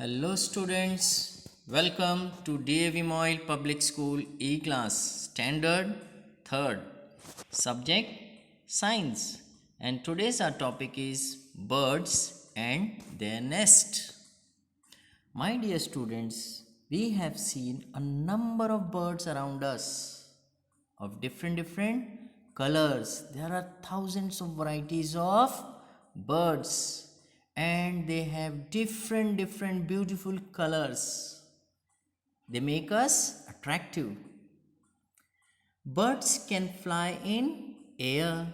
Hello students, welcome to DAV Moyle Public School E-Class Standard 3rd. Subject Science, and today's our topic is birds and their nest. My dear students, we have seen a number of birds around us of different colors. There are thousands of varieties of birds and they have different beautiful colors. They make us attractive. Birds can fly in air,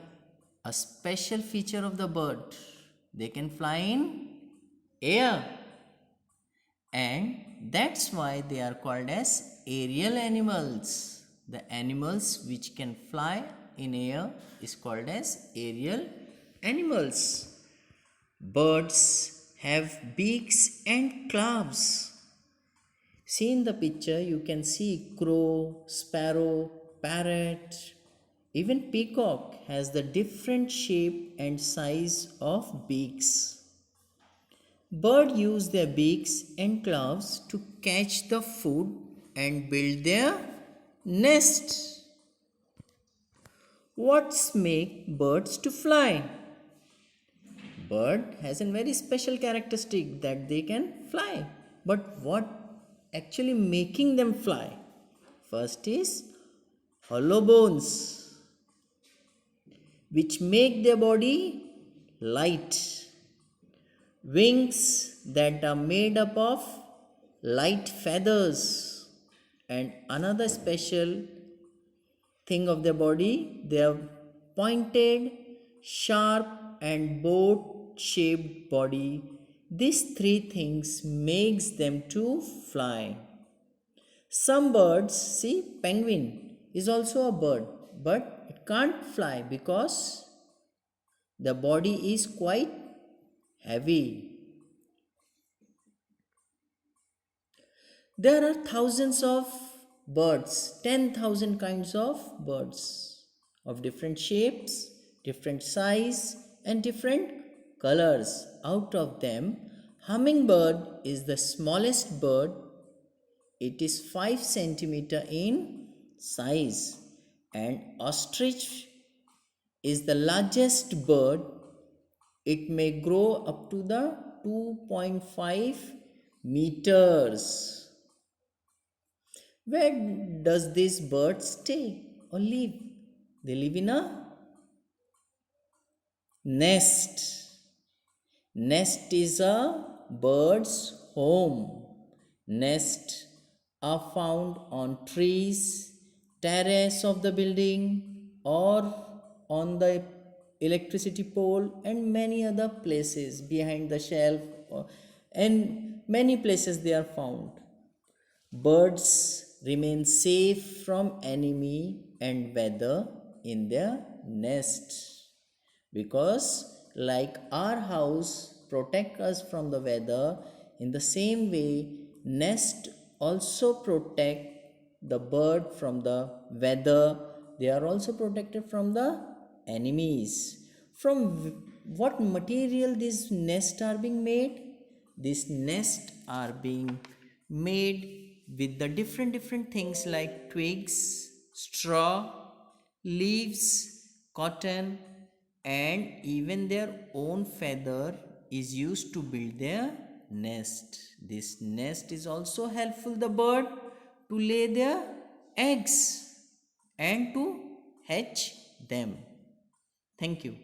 a special feature of the bird. They can fly in air, and that's why they are called as aerial animals. The animals which can fly in air is called as aerial animals. Birds have beaks and claws. See in the picture, you can see crow, sparrow, parrot, even peacock has the different shape and size of beaks. Birds use their beaks and claws to catch the food and build their nest. What's make birds to fly? Bird has a very special characteristic that they can fly. But what actually making them fly? First is hollow bones, which make their body light. Wings that are made up of light feathers. And another special thing of their body, they have pointed, sharp and boat shaped body. These three things makes them to fly. Some birds, see, penguin is also a bird, but it can't fly because the body is quite heavy. There are thousands of birds, 10,000 kinds of birds of different shapes, different size and different colors. Out of them, hummingbird is the smallest bird. It is 5 centimeter in size, and ostrich is the largest bird. It may grow up to the 2.5 meters. Where does this bird stay or live? They live in a nest. Nest is a bird's home. Nest are found on trees, terrace of the building, or on the electricity pole, and many other places behind the shelf, and many places they are found. Birds remain safe from enemy and weather in their nest, because like our house protect us from the weather, in the same way nest also protect the bird from the weather. They are also protected from the enemies. From what material these nests are being made? These nests are being made with the different things like twigs, straw, leaves, cotton, and even their own feather is used to build their nest. This nest is also helpful the bird to lay their eggs and to hatch them. Thank you.